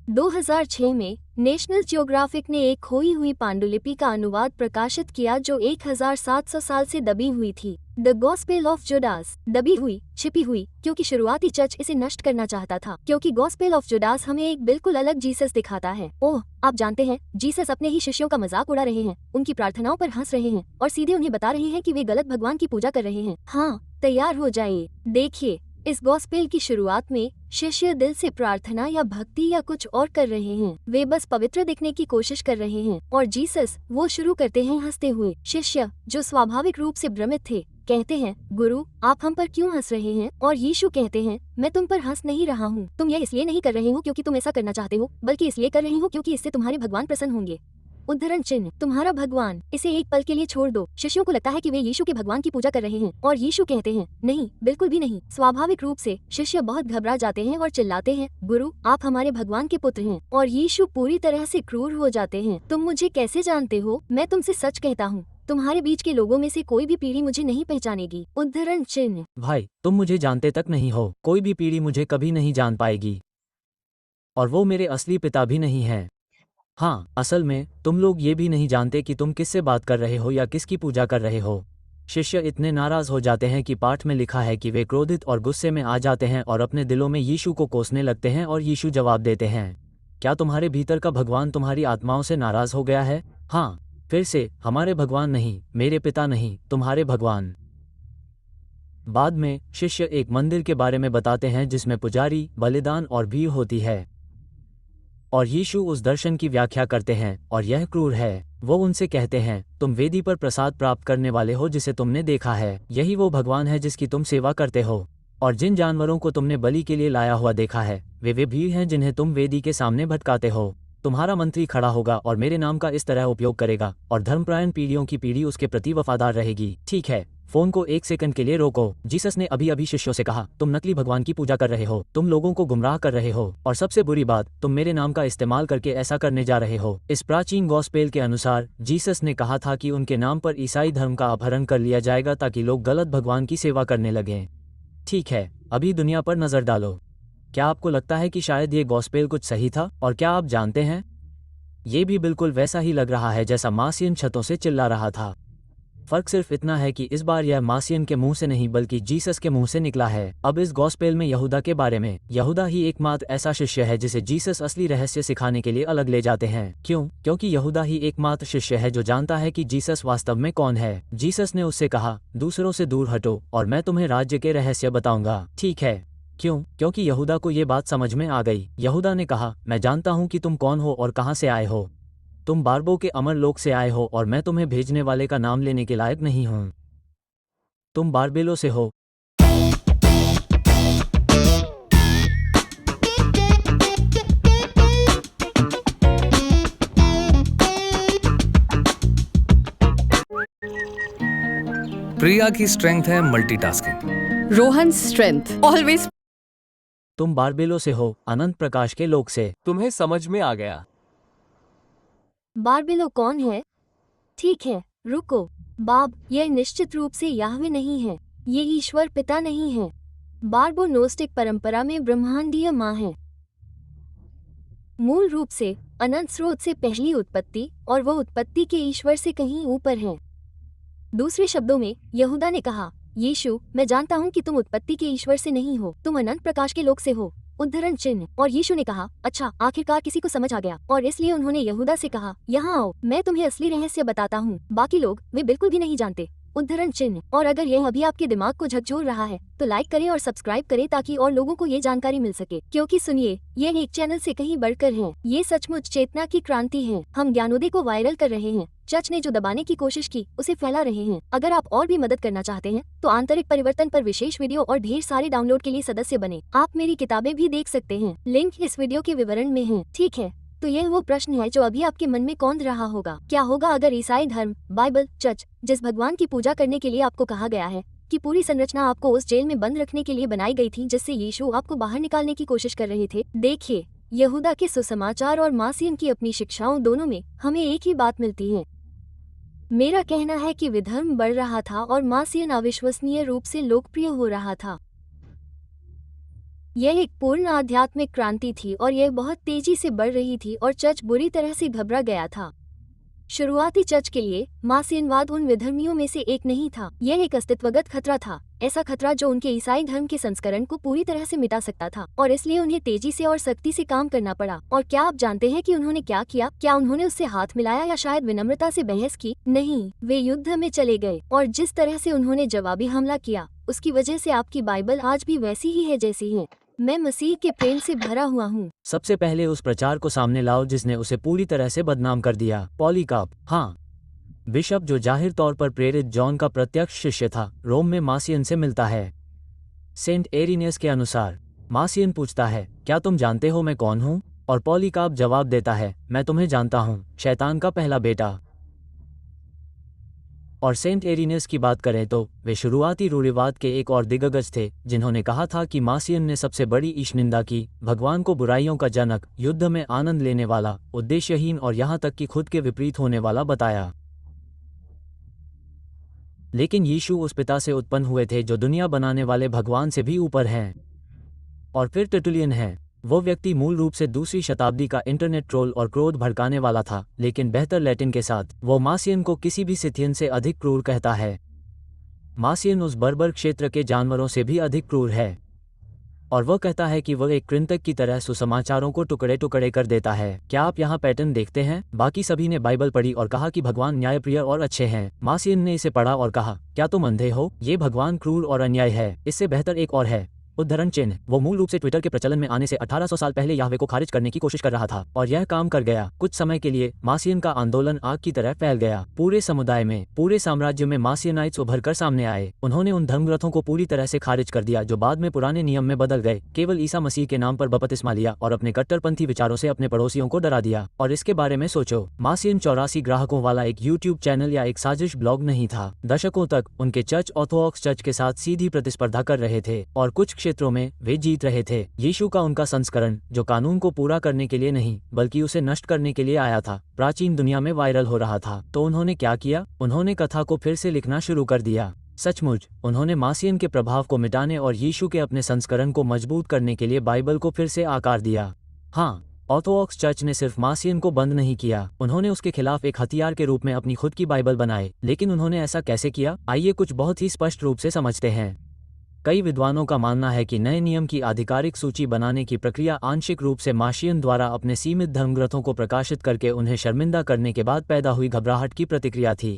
[SPEAKER 4] 2006 में नेशनल जियोग्राफिक ने एक खोई हुई पांडुलिपि का अनुवाद प्रकाशित किया जो 1700 साल से दबी हुई थी। द गॉस्पेल ऑफ जुडास, दबी हुई, छिपी हुई, क्योंकि शुरुआती चर्च इसे नष्ट करना चाहता था, क्योंकि गॉस्पेल ऑफ जुडास हमें एक बिल्कुल अलग जीसस दिखाता है। ओह, आप जानते हैं, जीसस अपने ही शिष्यों का मजाक उड़ा रहे हैं, उनकी प्रार्थनाओं पर हंस रहे हैं और सीधे उन्हें बता रहे हैं कि वे गलत भगवान की पूजा कर रहे हैं। हाँ, तैयार हो जाइए। देखिए, इस गॉस्पेल की शुरुआत में शिष्य दिल से प्रार्थना या भक्ति या कुछ और कर रहे हैं। वे बस पवित्र दिखने की कोशिश कर रहे हैं और जीसस वो शुरू करते हैं हंसते हुए। शिष्य, जो स्वाभाविक रूप से भ्रमित थे, कहते हैं, गुरु आप हम पर क्यों हंस रहे हैं? और यीशु कहते हैं, मैं तुम पर हंस नहीं रहा हूँ। तुम यह इसलिए नहीं कर रहे हो क्योंकि तुम ऐसा करना चाहते हो, बल्कि इसलिए कर रहे हो क्योंकि इससे तुम्हारे भगवान प्रसन्न होंगे। उद्धरण चिन्ह, तुम्हारा भगवान, इसे एक पल के लिए छोड़ दो। शिष्यों को लगता है कि वे यीशु के भगवान की पूजा कर रहे हैं और यीशु कहते हैं, नहीं, बिल्कुल भी नहीं। स्वाभाविक रूप से शिष्य बहुत घबरा जाते हैं और चिल्लाते हैं, गुरु आप हमारे भगवान के पुत्र हैं। और यीशु पूरी तरह से क्रूर हो जाते हैं। तुम मुझे कैसे जानते हो? मैं तुमसे सच कहता हूँ, तुम्हारे बीच के लोगों में से कोई भी पीढ़ी मुझे नहीं पहचानेगी। उद्धरण चिन्ह,
[SPEAKER 1] भाई तुम मुझे जानते तक नहीं हो, कोई भी पीढ़ी मुझे कभी नहीं जान पाएगी, और वो मेरे असली पिता भी नहीं है। हाँ, असल में तुम लोग ये भी नहीं जानते कि तुम किससे बात कर रहे हो या किसकी पूजा कर रहे हो। शिष्य इतने नाराज हो जाते हैं कि पाठ में लिखा है कि वे क्रोधित और गुस्से में आ जाते हैं और अपने दिलों में यीशु को कोसने लगते हैं और यीशु जवाब देते हैं, क्या तुम्हारे भीतर का भगवान तुम्हारी आत्माओं से नाराज हो गया है? हाँ, फिर से, हमारे भगवान नहीं, मेरे पिता नहीं, तुम्हारे भगवान। बाद में शिष्य एक मंदिर के बारे में बताते हैं जिसमें पुजारी, बलिदान और भीड़ होती है, और यीशु उस दर्शन की व्याख्या करते हैं और यह क्रूर है। वो उनसे कहते हैं, तुम वेदी पर प्रसाद प्राप्त करने वाले हो जिसे तुमने देखा है, यही वो भगवान है जिसकी तुम सेवा करते हो। और जिन जानवरों को तुमने बलि के लिए लाया हुआ देखा है, वे भीड़ हैं जिन्हें तुम वेदी के सामने भटकाते हो। तुम्हारा मंत्री खड़ा होगा और मेरे नाम का इस तरह उपयोग करेगा, और धर्मपरायण पीढ़ियों की पीढ़ी उसके प्रति वफादार रहेगी। ठीक है, फोन को एक सेकंड के लिए रोको। जीसस ने अभी शिष्यों से कहा, तुम नकली भगवान की पूजा कर रहे हो, तुम लोगों को गुमराह कर रहे हो, और सबसे बुरी बात, तुम मेरे नाम का इस्तेमाल करके ऐसा करने जा रहे हो। इस प्राचीन गॉस्पेल के अनुसार जीसस ने कहा था कि उनके नाम पर ईसाई धर्म का अपहरण कर लिया जाएगा ताकि लोग गलत भगवान की सेवा करने लगें। ठीक है, अभी दुनिया पर नजर डालो। क्या आपको लगता है कि शायद ये गॉस्पेल कुछ सही था? और क्या आप जानते हैं, ये भी बिल्कुल वैसा ही लग रहा है जैसा मासियन छतों से चिल्ला रहा था। फर्क सिर्फ इतना है कि इस बार यह मासियन के मुंह से नहीं बल्कि जीसस के मुंह से निकला है। अब इस गॉस्पेल में यहूदा के बारे में। यहूदा ही एकमात्र ऐसा शिष्य है जिसे जीसस असली रहस्य सिखाने के लिए अलग ले जाते हैं। क्यों? क्योंकि यहूदा ही एकमात्र शिष्य है जो जानता है कि जीसस वास्तव में कौन है। जीसस ने उससे कहा, दूसरों से दूर हटो और मैं तुम्हें राज्य के रहस्य बताऊंगा। ठीक है, क्यों? क्योंकि यहूदा को ये बात समझ में आ गई। यहूदा ने कहा, मैं जानता हूँ कि तुम कौन हो और कहाँ से आए हो। तुम बारबो के अमर लोक से आए हो और मैं तुम्हें भेजने वाले का नाम लेने के लायक नहीं हूँ। तुम बारबेलो से हो।
[SPEAKER 5] प्रिया की स्ट्रेंथ है मल्टीटास्किंग।
[SPEAKER 6] Rohan strength always.
[SPEAKER 1] तुम बारबेलो से हो, अनंत प्रकाश के लोक से।
[SPEAKER 2] तुम्हें समझ में आ गया।
[SPEAKER 4] बारबेलो कौन है? ठीक है, रुको। बाब, यह निश्चित रूप से याहवे नहीं है, ये ईश्वर पिता नहीं है। बारबो नोस्टिक परंपरा में ब्रह्मांडीय माँ है, मूल रूप से अनंत स्रोत से पहली उत्पत्ति, और वो उत्पत्ति के ईश्वर से कहीं ऊपर है। दूसरे शब्दों में यहूदा ने कहा, यीशु, मैं जानता हूँ कि तुम उत्पत्ति के ईश्वर से नहीं हो, तुम अनंत प्रकाश के लोक से हो। उद्धरण चिन्ह। और यीशु ने कहा, अच्छा, आखिरकार किसी को समझ आ गया, और इसलिए उन्होंने यहूदा से कहा, यहाँ आओ, मैं तुम्हें असली रहस्य बताता हूँ। बाकी लोग वे बिल्कुल भी नहीं जानते। उद्धरण चिन्ह। और अगर यह अभी आपके दिमाग को झकझोर रहा है तो लाइक करें और सब्सक्राइब करें ताकि और लोगों को ये जानकारी मिल सके, क्योंकि सुनिए, यह एक चैनल से कहीं बढ़कर है। ये सचमुच चेतना की क्रांति है। हम ज्ञानोदय को वायरल कर रहे हैं। चर्च ने जो दबाने की कोशिश की उसे फैला रहे हैं। अगर आप और भी मदद करना चाहते हैं तो आंतरिक परिवर्तन पर विशेष वीडियो और ढेर सारे डाउनलोड के लिए सदस्य बने। आप मेरी किताबें भी देख सकते हैं, लिंक इस वीडियो के विवरण में है। ठीक है, तो यह वो प्रश्न है जो अभी आपके मन में कौंध रहा होगा। क्या होगा अगर ईसाई धर्म, बाइबल, चर्च, जिस भगवान की पूजा करने के लिए आपको कहा गया है, कि पूरी संरचना आपको उस जेल में बंद रखने के लिए बनाई गई थी जिससे यीशु आपको बाहर निकालने की कोशिश कर रहे थे। देखिए, यहूदा के सुसमाचार और मासियन की अपनी शिक्षाओं दोनों में हमें एक ही बात मिलती है। मेरा कहना है कि विधर्म बढ़ रहा था और मासियन अविश्वसनीय रूप से लोकप्रिय हो रहा था। यह एक पूर्ण आध्यात्मिक क्रांति थी और यह बहुत तेजी से बढ़ रही थी और चर्च बुरी तरह से घबरा गया था। शुरुआती चर्च के लिए मासियनवाद उन विधर्मियों में से एक नहीं था। यह एक अस्तित्वगत खतरा था, ऐसा खतरा जो उनके ईसाई धर्म के संस्करण को पूरी तरह से मिटा सकता था, और इसलिए उन्हें तेजी से और सख्ती से काम करना पड़ा। और क्या आप जानते हैं कि उन्होंने क्या किया? क्या उन्होंने उससे हाथ मिलाया या शायद विनम्रता से बहस की? नहीं, वे युद्ध में चले गए। और जिस तरह से उन्होंने जवाबी हमला किया, उसकी वजह से आपकी बाइबल आज भी वैसी ही है जैसी है। मैं मसीह के प्रेम से भरा हुआ हूँ।
[SPEAKER 1] सबसे पहले उस प्रचार को सामने लाओ जिसने उसे पूरी तरह से बदनाम कर दिया, पॉलीकार्प। हाँ, बिशप जो जाहिर तौर पर प्रेरित जॉन का प्रत्यक्ष शिष्य था, रोम में मासियन से मिलता है। सेंट एरिनियस के अनुसार मासियन पूछता है, क्या तुम जानते हो मैं कौन हूँ? और पॉलीकार्प जवाब देता है, मैं तुम्हें जानता हूँ, शैतान का पहला बेटा। और सेंट एरिनियस की बात करें तो वे शुरुआती रूढ़िवाद के एक और दिग्गज थे जिन्होंने कहा था कि मासियन ने सबसे बड़ी ईशनिंदा की, भगवान को बुराइयों का जनक, युद्ध में आनंद लेने वाला, उद्देश्यहीन और यहाँ तक कि खुद के विपरीत होने वाला बताया। लेकिन यीशु उस पिता से उत्पन्न हुए थे जो दुनिया बनाने वाले भगवान से भी ऊपर हैं। और फिर टर्टुलियन है, वो व्यक्ति मूल रूप से दूसरी शताब्दी का इंटरनेट ट्रोल और क्रोध भड़काने वाला था, लेकिन बेहतर लैटिन के साथ। वो मासियन को किसी भी सिथियन से अधिक क्रूर कहता है। मासियन उस बर्बर क्षेत्र के जानवरों से भी अधिक क्रूर है, और वह कहता है कि वह एक कृंतक की तरह सुसमाचारों को टुकड़े टुकड़े कर देता है। क्या आप यहाँ पैटर्न देखते हैं? बाकी सभी ने बाइबल पढ़ी और कहा कि भगवान न्यायप्रिय और अच्छे हैं। मासियन ने इसे पढ़ा और कहा, क्या तुम अंधे हो? ये भगवान क्रूर और अन्याय है। इससे बेहतर एक और है, उद्धरण चिन्ह। वो मूल रूप से ट्विटर के प्रचलन में आने से 1800 साल पहले याहवे को खारिज करने की कोशिश कर रहा था, और यह काम कर गया। कुछ समय के लिए मासियन का आंदोलन आग की तरह फैल गया। पूरे समुदाय में, पूरे साम्राज्य में मासियनाइट्स उभर कर सामने आए। उन्होंने उन धर्मग्रंथों को पूरी तरह से खारिज कर दिया जो बाद में पुराने नियम में बदल गए, केवल ईसा मसीह के नाम पर बपतिस्मा लिया और अपने कट्टरपंथी विचारों से अपने पड़ोसियों को डरा दिया। और इसके बारे में सोचो, मासियन 84 ग्राहकों वाला एक यूट्यूब चैनल या एक साजिश ब्लॉग नहीं था। दशकों तक उनके चर्च ऑर्थोडॉक्स चर्च के साथ सीधी प्रतिस्पर्धा कर रहे थे, और कुछ क्षेत्रों में वे जीत रहे थे। यीशु का उनका संस्करण, जो कानून को पूरा करने के लिए नहीं बल्कि उसे नष्ट करने के लिए आया था, प्राचीन दुनिया में वायरल हो रहा था। तो उन्होंने क्या किया? उन्होंने कथा को फिर से लिखना शुरू कर दिया। सचमुच, उन्होंने मासियन के प्रभाव को मिटाने और यीशु के अपने संस्करण को मजबूत करने के लिए बाइबल को फिर से आकार दिया। हाँ, ऑर्थोडॉक्स चर्च ने सिर्फ मासियन को बंद नहीं किया, उन्होंने उसके खिलाफ एक हथियार के रूप में अपनी खुद की बाइबल बनाए। लेकिन उन्होंने ऐसा कैसे किया? आइए कुछ बहुत ही स्पष्ट रूप से समझते हैं। कई विद्वानों का मानना है कि नए नियम की आधिकारिक सूची बनाने की प्रक्रिया आंशिक रूप से मासियन द्वारा अपने सीमित धर्मग्रंथों को प्रकाशित करके उन्हें शर्मिंदा करने के बाद पैदा हुई घबराहट की प्रतिक्रिया थी।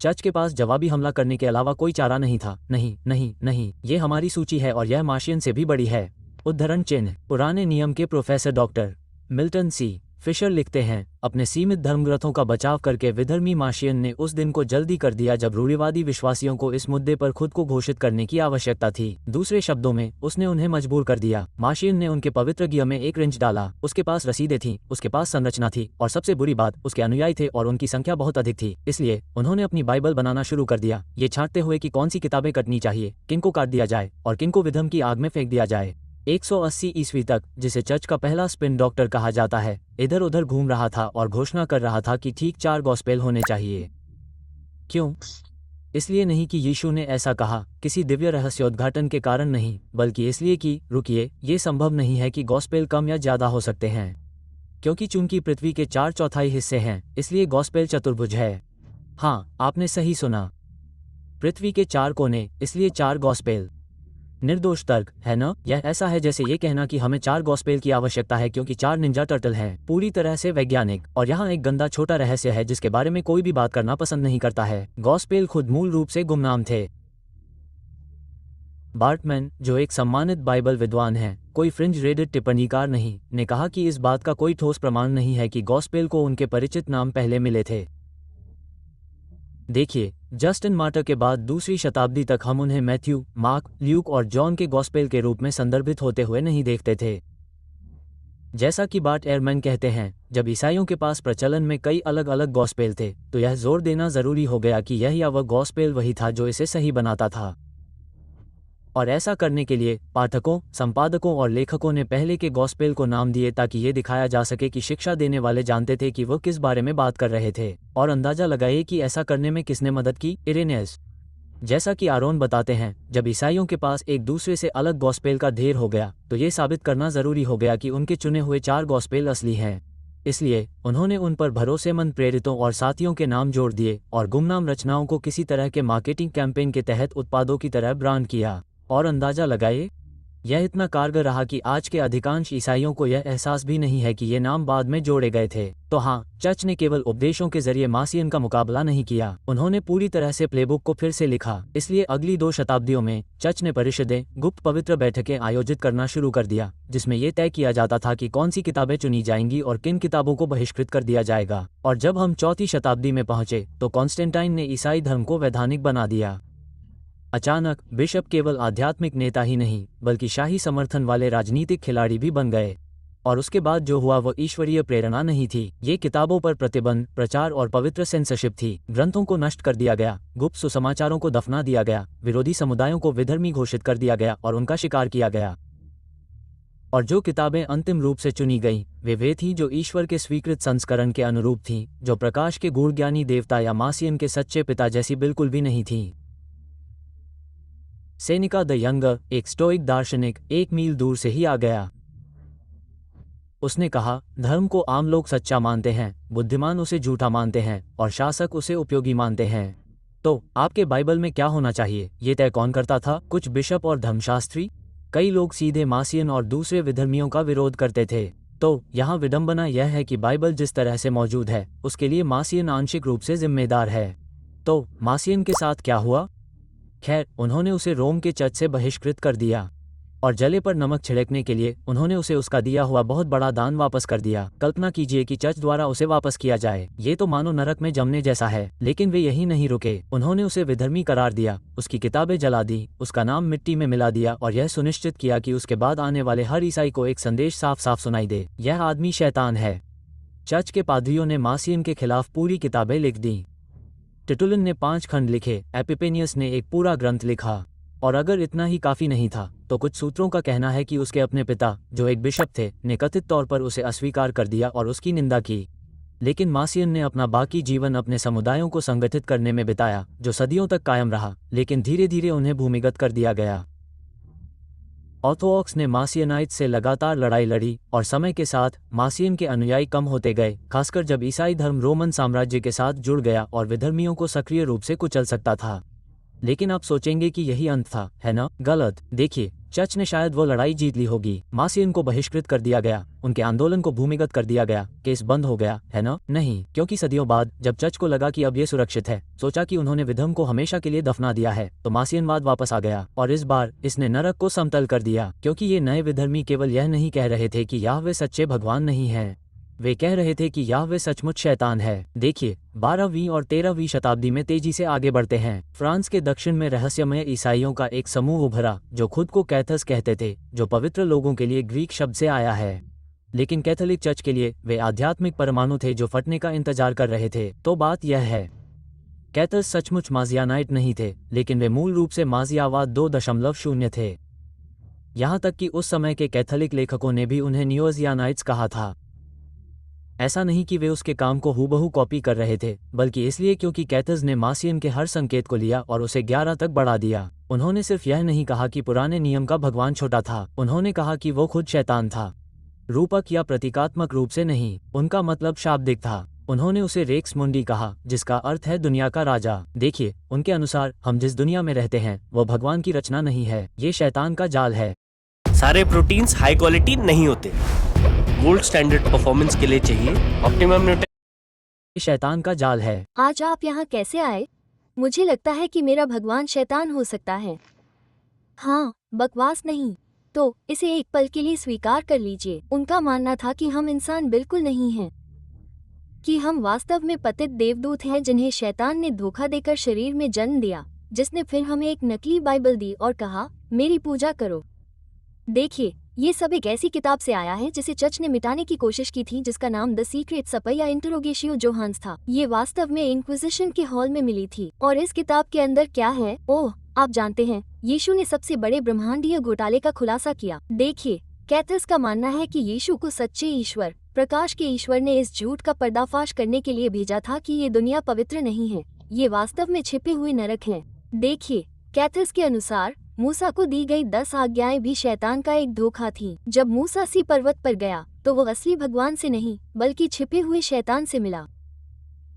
[SPEAKER 1] चर्च के पास जवाबी हमला करने के अलावा कोई चारा नहीं था। नहीं नहीं नहीं, ये हमारी सूची है और यह मासियन से भी बड़ी है। उद्धरण चिन्ह। पुराने नियम के प्रोफेसर डॉक्टर मिल्टन सी फिशर लिखते हैं, अपने सीमित धर्मग्रंथों का बचाव करके विधर्मी मासियन ने उस दिन को जल्दी कर दिया जब रूढ़िवादी विश्वासियों को इस मुद्दे पर खुद को घोषित करने की आवश्यकता थी। दूसरे शब्दों में, उसने उन्हें मजबूर कर दिया। मासियन ने उनके पवित्र गिया में एक रिंच डाला। उसके पास रसीदें थीं, उसके पास संरचना थी, और सबसे बुरी बात, उसके अनुयायी थे और उनकी संख्या बहुत अधिक थी। इसलिए उन्होंने अपनी बाइबल बनाना शुरू कर दिया, ये छांटते हुए कि कौन सी किताबें कटनी चाहिए, किनको काट दिया जाए और किनको विधर्म की आग में फेंक दिया जाए। 180 ईस्वी तक, जिसे चर्च का पहला स्पिन डॉक्टर कहा जाता है, इधर उधर घूम रहा था और घोषणा कर रहा था कि ठीक 4 गॉस्पेल होने चाहिए। क्यों? इसलिए नहीं कि यीशु ने ऐसा कहा, किसी दिव्य रहस्योद्घाटन के कारण नहीं, बल्कि इसलिए कि रुकिए, ये संभव नहीं है कि गॉस्पेल कम या ज्यादा हो सकते हैं, क्योंकि चूंकि पृथ्वी के 4/4 हिस्से हैं, इसलिए गॉस्पेल चतुर्भुज है। हाँ, आपने सही सुना, पृथ्वी के 4 कोने, इसलिए 4 गॉस्पेल। निर्दोष तर्क है न? यह ऐसा है जैसे ये कहना कि हमें 4 गॉस्पेल की आवश्यकता है क्योंकि 4 निंजा टर्टल हैं। पूरी तरह से वैज्ञानिक। और यहाँ एक गंदा छोटा रहस्य है जिसके बारे में कोई भी बात करना पसंद नहीं करता है। गॉस्पेल खुद मूल रूप से गुमनाम थे। बार्टमैन, जो एक सम्मानित बाइबल विद्वान हैं, कोई फ्रिंज रेडिट टिप्पणीकार नहीं, ने कहा कि इस बात का कोई ठोस प्रमाण नहीं है कि गॉस्पेल को उनके परिचित नाम पहले मिले थे। देखिए, जस्टिन मार्टर के बाद दूसरी शताब्दी तक हम उन्हें मैथ्यू, मार्क, ल्यूक और जॉन के गॉस्पेल के रूप में संदर्भित होते हुए नहीं देखते थे। जैसा कि बार्ट एयरमैन कहते हैं, जब ईसाइयों के पास प्रचलन में कई अलग अलग गॉस्पेल थे तो यह जोर देना जरूरी हो गया कि यह या वह गॉस्पेल वही था जो इसे सही बनाता था। और ऐसा करने के लिए पाठकों, संपादकों और लेखकों ने पहले के गॉस्पेल को नाम दिए ताकि ये दिखाया जा सके कि शिक्षा देने वाले जानते थे कि वो किस बारे में बात कर रहे थे। और अंदाजा लगाइए कि ऐसा करने में किसने मदद की? इरेनियस। जैसा कि आरोन बताते हैं, जब ईसाइयों के पास एक दूसरे से अलग गॉस्पेल का ढेर हो गया तो ये साबित करना जरूरी हो गया कि उनके चुने हुए 4 गॉस्पेल असली हैं। इसलिए उन्होंने उन पर भरोसेमंद प्रेरितों और साथियों के नाम जोड़ दिए और गुमनाम रचनाओं को किसी तरह के मार्केटिंग कैंपेन के तहत उत्पादों की तरह ब्रांड किया। और अंदाजा लगाइए, यह इतना कारगर रहा कि आज के अधिकांश ईसाइयों को यह एहसास भी नहीं है कि ये नाम बाद में जोड़े गए थे। तो हाँ, चर्च ने केवल उपदेशों के जरिए मासियन का मुकाबला नहीं किया, उन्होंने पूरी तरह से प्लेबुक को फिर से लिखा। इसलिए अगली 2 शताब्दियों में चर्च ने परिषदें, गुप्त पवित्र बैठकें आयोजित करना शुरू कर दिया, जिसमें यह तय किया जाता था कि कौन सी किताबें चुनी जाएंगी और किन किताबों को बहिष्कृत कर दिया जाएगा। और जब हम 4वीं शताब्दी में पहुंचे तो कॉन्स्टेंटाइन ने ईसाई धर्म को वैधानिक बना दिया। अचानक बिशप केवल आध्यात्मिक नेता ही नहीं बल्कि शाही समर्थन वाले राजनीतिक खिलाड़ी भी बन गए। और उसके बाद जो हुआ वह ईश्वरीय प्रेरणा नहीं थी, ये किताबों पर प्रतिबंध, प्रचार और पवित्र सेंसरशिप थी। ग्रंथों को नष्ट कर दिया गया, गुप्त सुसमाचारों को दफना दिया गया, विरोधी समुदायों को विधर्मी घोषित कर दिया गया और उनका शिकार किया गया। और जो किताबें अंतिम रूप से चुनी गईं, वे थीं जो ईश्वर के स्वीकृत संस्करण के अनुरूप थीं, जो प्रकाश के गूढ़ज्ञानी देवता या मासियन के सच्चे पिता जैसी बिल्कुल भी नहीं थीं। सेनेका द यंगर, एक स्टोइक दार्शनिक, 1 मील दूर से ही आ गया। उसने कहा, धर्म को आम लोग सच्चा मानते हैं, बुद्धिमान उसे झूठा मानते हैं और शासक उसे उपयोगी मानते हैं। तो आपके बाइबल में क्या होना चाहिए, ये तय कौन करता था? कुछ बिशप और धर्मशास्त्री? कई लोग सीधे मासियन और दूसरे विधर्मियों का विरोध करते थे। तो यहाँ विडंबना यह है कि बाइबल जिस तरह से मौजूद है उसके लिए मासियन आंशिक रूप से जिम्मेदार है। तो मासियन के साथ क्या हुआ? खैर, उन्होंने उसे रोम के चर्च से बहिष्कृत कर दिया और जले पर नमक छिड़कने के लिए उन्होंने उसे उसका दिया हुआ बहुत बड़ा दान वापस कर दिया। कल्पना कीजिए कि चर्च द्वारा उसे वापस किया जाए, ये तो मानो नरक में जमने जैसा है। लेकिन वे यही नहीं रुके, उन्होंने उसे विधर्मी करार दिया, उसकी किताबें जला दी, उसका नाम मिट्टी में मिला दिया और यह सुनिश्चित किया कि उसके बाद आने वाले हर ईसाई को एक संदेश साफ साफ सुनाई दे, यह आदमी शैतान है। चर्च के पादरियों ने मासियन के खिलाफ पूरी किताबें लिख दी। टिटुलिन ने 5 खंड लिखे, एपिपेनियस ने एक पूरा ग्रंथ लिखा। और अगर इतना ही काफी नहीं था तो कुछ सूत्रों का कहना है कि उसके अपने पिता, जो एक बिशप थे, ने कथित तौर पर उसे अस्वीकार कर दिया और उसकी निंदा की। लेकिन मासियन ने अपना बाकी जीवन अपने समुदायों को संगठित करने में बिताया, जो सदियों तक कायम रहा, लेकिन धीरे धीरे उन्हें भूमिगत कर दिया गया। ऑर्थोडॉक्स ने मासियनाइट्स से लगातार लड़ाई लड़ी और समय के साथ मासियन के अनुयायी कम होते गए, खासकर जब ईसाई धर्म रोमन साम्राज्य के साथ जुड़ गया और विधर्मियों को सक्रिय रूप से कुचल सकता था। लेकिन आप सोचेंगे कि यही अंत था, है ना? गलत। देखिए, चर्च ने शायद वो लड़ाई जीत ली होगी, मासियन को बहिष्कृत कर दिया गया, उनके आंदोलन को भूमिगत कर दिया गया, केस बंद हो गया, है ना? नहीं, क्योंकि सदियों बाद जब चर्च को लगा कि अब ये सुरक्षित है, सोचा कि उन्होंने विधर्म को हमेशा के लिए दफना दिया है, तो मासियनवाद वापस आ गया और इस बार इसने नरक को समतल कर दिया। क्योंकि ये नए विधर्मी केवल यह नहीं कह रहे थे कि याहवे सच्चे भगवान नहीं है, वे कह रहे थे कि याहवे सचमुच शैतान है। देखिए, 12वीं और 13वीं शताब्दी में तेजी से आगे बढ़ते हैं। फ्रांस के दक्षिण में रहस्यमय ईसाइयों का एक समूह उभरा जो खुद को कैथस कहते थे, जो पवित्र लोगों के लिए ग्रीक शब्द से आया है। लेकिन कैथोलिक चर्च के लिए वे आध्यात्मिक परमाणु थे जो फटने का इंतजार कर रहे थे। तो बात यह है, कैथस सचमुच माजियानाइट नहीं थे, लेकिन वे मूल रूप से माजियावाद 2.0 थे। यहाँ तक कि उस समय के कैथोलिक लेखकों ने भी उन्हें नियोजियानाइट्स कहा था। ऐसा नहीं कि वे उसके काम को हूबहू कॉपी कर रहे थे, बल्कि इसलिए क्योंकि कैथस ने मासियन के हर संकेत को लिया और उसे 11 तक बढ़ा दिया। उन्होंने सिर्फ यह नहीं कहा कि पुराने नियम का भगवान छोटा था, उन्होंने कहा कि वो खुद शैतान था। रूपक या प्रतीकात्मक रूप से नहीं, उनका मतलब शाब्दिक था। उन्होंने उसे रेक्स मुंडी कहा, जिसका अर्थ है दुनिया का राजा। देखिए, उनके अनुसार हम जिस दुनिया में रहते हैं वो भगवान की रचना नहीं है, ये शैतान का जाल है।
[SPEAKER 7] सारे प्रोटीन्स हाई क्वालिटी नहीं होते। गोल्ड स्टैंडर्ड परफॉर्मेंस के लिए चाहिए ऑप्टिमम न्यूट्रिशन।
[SPEAKER 1] ये शैतान का जाल है।
[SPEAKER 4] आज आप यहाँ कैसे आए? मुझे लगता है कि मेरा भगवान शैतान हो सकता है। हाँ, बकवास नहीं। तो इसे एक पल के लिए स्वीकार कर लीजिए। उनका मानना था कि हम इंसान बिल्कुल नहीं हैं, कि हम वास्तव में पतित देवदूत हैं जिन्हें शैतान ने धोखा देकर शरीर में जन्म दिया, जिसने फिर हमें एक नकली बाइबल दी और कहा, मेरी पूजा करो। देखिए, ये सब एक ऐसी किताब से आया है जिसे चर्च ने मिटाने की कोशिश की थी, जिसका नाम द सीक्रेट सपर या इंटरोगेशियो जोहान्स था। ये वास्तव में इंक्विजिशन के हॉल में मिली थी। और इस किताब के अंदर क्या है? ओह, आप जानते हैं, यीशु ने सबसे बड़े ब्रह्मांडीय घोटाले का खुलासा किया। देखिए, कैथर्स का मानना है कि यीशु को सच्चे ईश्वर, प्रकाश के ईश्वर ने इस झूठ का पर्दाफाश करने के लिए भेजा था कि ये दुनिया पवित्र नहीं है, ये वास्तव में छिपे हुए नरक हैं। देखिए, कैथर्स के अनुसार मूसा को दी गई 10 आज्ञाएं भी शैतान का एक धोखा थी। जब मूसा सी पर्वत पर गया तो वो असली भगवान से नहीं बल्कि छिपे हुए शैतान से मिला।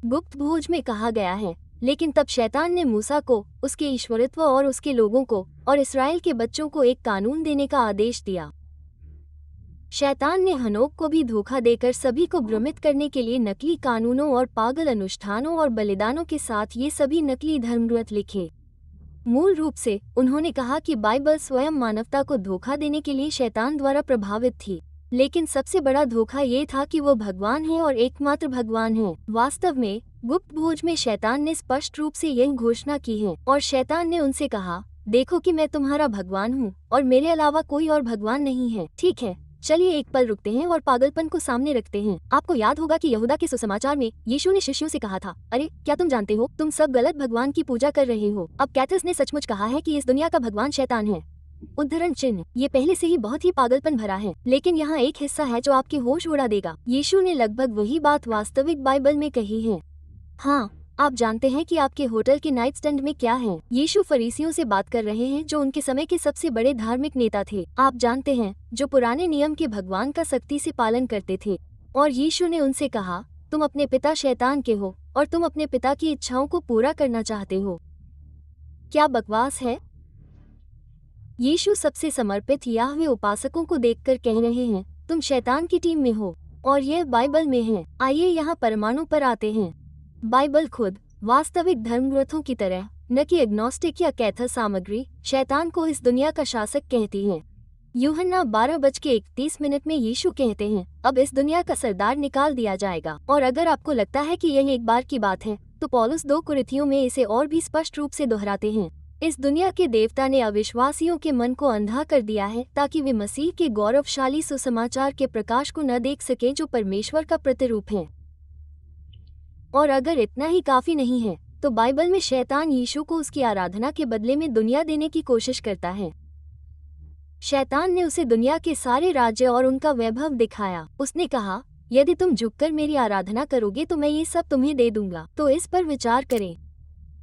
[SPEAKER 4] गुप्त भोज में कहा गया है, लेकिन तब शैतान ने मूसा को, उसके ईश्वरत्व और उसके लोगों को और इसराइल के बच्चों को एक कानून देने का आदेश दिया। शैतान ने हनोक को भी धोखा देकर सभी को भ्रमित करने के लिए नकली कानूनों और पागल अनुष्ठानों और बलिदानों के साथ ये सभी नकली धर्मग्रंथ लिखे। मूल रूप से उन्होंने कहा कि बाइबल स्वयं मानवता को धोखा देने के लिए शैतान द्वारा प्रभावित थी, लेकिन सबसे बड़ा धोखा ये था कि वो भगवान है और एकमात्र भगवान है। वास्तव में गुप्त भोज में शैतान ने स्पष्ट रूप से यही घोषणा की है, और शैतान ने उनसे कहा, देखो कि मैं तुम्हारा भगवान हूँ और मेरे अलावा कोई और भगवान नहीं है। ठीक है, चलिए एक पल रुकते हैं और पागलपन को सामने रखते हैं। आपको याद होगा कि यहूदा के सुसमाचार में यीशु ने शिष्यों से कहा था, अरे क्या तुम जानते हो, तुम सब गलत भगवान की पूजा कर रहे हो। अब कैथर्स ने सचमुच कहा है कि इस दुनिया का भगवान शैतान है। उद्धरण चिन्ह, ये पहले से ही बहुत ही पागलपन भरा है, लेकिन यहाँ एक हिस्सा है जो आपके होश उड़ा देगा। यीशु ने लगभग वही बात वास्तविक बाइबल में कही है। हाँ, आप जानते हैं कि आपके होटल के नाइट स्टैंड में क्या है? यीशु फरीसियों से बात कर रहे हैं जो उनके समय के सबसे बड़े धार्मिक नेता थे। आप जानते हैं, जो पुराने नियम के भगवान का सख्ती से पालन करते थे। और यीशु ने उनसे कहा, तुम अपने पिता शैतान के हो और तुम अपने पिता की इच्छाओं को पूरा करना चाहते हो। क्या बकवास है? यीशु सबसे समर्पित याहवे उपासकों को देखकर कह रहे हैं, तुम शैतान की टीम में हो, और यह बाइबल में है। आइए यहाँ परमाणु पर आते हैं। बाइबल खुद वास्तविक धर्मग्रंथों की तरह, न कि एग्नोस्टिक या कैथर सामग्री, शैतान को इस दुनिया का शासक कहती है। यूहन्ना 12:31 में यीशु कहते हैं, अब इस दुनिया का सरदार निकाल दिया जाएगा। और अगर आपको लगता है कि यह एक बार की बात है, तो पौलुस 2 कुरिन्थियों में इसे और भी स्पष्ट रूप से दोहराते हैं। इस दुनिया के देवता ने अविश्वासियों के मन को अंधा कर दिया है, ताकि वे मसीह के गौरवशाली सुसमाचार के प्रकाश को न देख सके जो परमेश्वर का प्रतिरूप है। और अगर इतना ही काफी नहीं है, तो बाइबल में शैतान यीशु को उसकी आराधना के बदले में दुनिया देने की कोशिश करता है। शैतान ने उसे दुनिया के सारे राज्य और उनका वैभव दिखाया। उसने कहा, यदि तुम झुककर मेरी आराधना करोगे तो मैं ये सब तुम्हें दे दूंगा। तो इस पर विचार करें,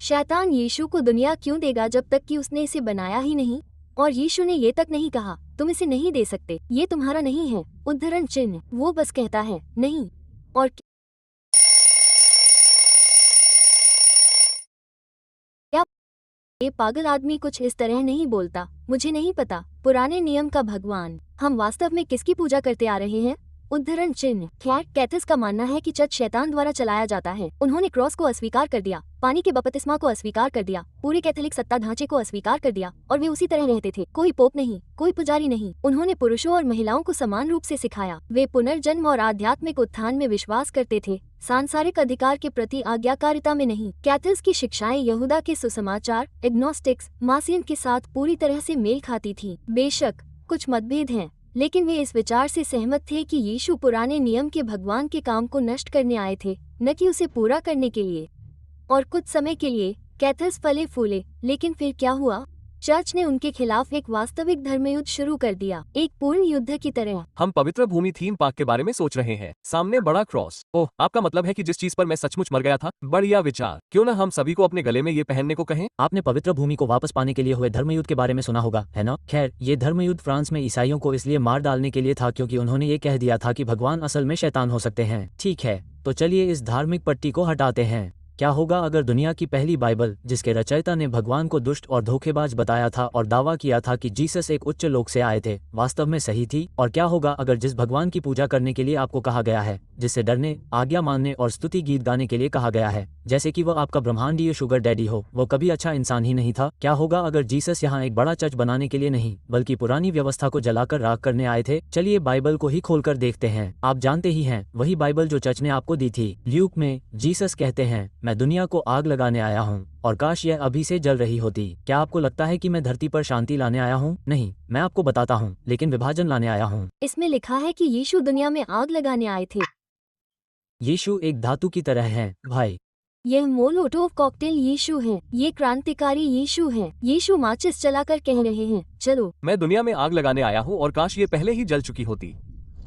[SPEAKER 4] शैतान यीशु को दुनिया क्यों देगा जब तक कि उसने इसे बनाया ही नहीं? और यीशु ने ये तक नहीं कहा, तुम इसे नहीं दे सकते, ये तुम्हारा नहीं है। उद्धरण चिन्ह, वो बस कहता है, नहीं। और ये पागल आदमी कुछ इस तरह नहीं बोलता, मुझे नहीं पता, पुराने नियम का भगवान, हम वास्तव में किसकी पूजा करते आ रहे हैं? उद्धरण चिन्ह, कैथर्स का मानना है कि चर्च शैतान द्वारा चलाया जाता है। उन्होंने क्रॉस को अस्वीकार कर दिया, पानी के बपतिस्मा को अस्वीकार कर दिया, पूरे कैथोलिक सत्ता ढांचे को अस्वीकार कर दिया, और वे उसी तरह रहते थे। कोई पोप नहीं, कोई पुजारी नहीं। उन्होंने पुरुषों और महिलाओं को समान रूप से सिखाया। वे पुनर्जन्म और आध्यात्मिक उत्थान में विश्वास करते थे, सांसारिक अधिकार के प्रति आज्ञाकारिता में नहीं। कैथर्स की शिक्षाएं यहूदा के सुसमाचार, एग्नोस्टिक्स, मासियन के साथ पूरी तरह से मेल खाती थी। बेशक कुछ मतभेद हैं, लेकिन वे इस विचार से सहमत थे कि यीशु पुराने नियम के भगवान के काम को नष्ट करने आए थे, न कि उसे पूरा करने के लिए। और कुछ समय के लिए कैथर्स फले फूले, लेकिन फिर क्या हुआ? चर्च ने उनके खिलाफ एक वास्तविक धर्मयुद्ध शुरू कर दिया, एक पूर्ण युद्ध की तरह।
[SPEAKER 2] हम पवित्र भूमि थीम पार्क के बारे में सोच रहे हैं, सामने बड़ा क्रॉस। ओह, आपका मतलब है कि जिस चीज पर मैं सचमुच मर गया था? बढ़िया विचार। क्यों न हम सभी को अपने गले में ये पहनने को कहें?
[SPEAKER 1] आपने पवित्र भूमि को वापस पाने के लिए हुए धर्मयुद्ध के बारे में सुना होगा, है ना? खैर, ये धर्मयुद्ध फ्रांस में ईसाइयों को इसलिए मार डालने के लिए था क्योंकि उन्होंने ये कह दिया था कि भगवान असल में शैतान हो सकते हैं। ठीक है, तो चलिए इस धार्मिक पट्टी को हटाते हैं। क्या होगा अगर दुनिया की पहली बाइबल, जिसके रचयिता ने भगवान को दुष्ट और धोखेबाज बताया था और दावा किया था कि जीसस एक उच्च लोक से आए थे, वास्तव में सही थी? और क्या होगा अगर जिस भगवान की पूजा करने के लिए आपको कहा गया है, जिससे डरने, आज्ञा मानने और स्तुति गीत गाने के लिए कहा गया है, जैसे कि वह आपका ब्रह्मांडीय शुगर डैडी हो, वो कभी अच्छा इंसान ही नहीं था? क्या होगा अगर जीसस यहाँ एक बड़ा चर्च बनाने के लिए नहीं, बल्कि पुरानी व्यवस्था को जलाकर राख करने आए थे? चलिए बाइबल को ही खोलकर देखते हैं। आप जानते ही हैं, वही बाइबल जो चर्च ने आपको दी थी। ल्यूक में जीसस कहते हैं, मैं दुनिया को आग लगाने आया हूँ और काश यह अभी से जल रही होती। क्या आपको लगता है कि मैं धरती पर शांति लाने आया हूँ? नहीं, मैं आपको बताता हूँ, लेकिन विभाजन लाने आया हूँ।
[SPEAKER 4] इसमें लिखा है कि यीशु दुनिया में आग लगाने आए थे।
[SPEAKER 1] यीशु एक धातु की तरह है, भाई।
[SPEAKER 4] यह मोलोटोव कॉकटेल यीशु है। ये क्रांतिकारी यीशु है। यीशु माचिस चलाकर कह रहे हैं, चलो।
[SPEAKER 2] मैं दुनिया में आग लगाने आया हूँ और काश ये पहले ही जल चुकी होती।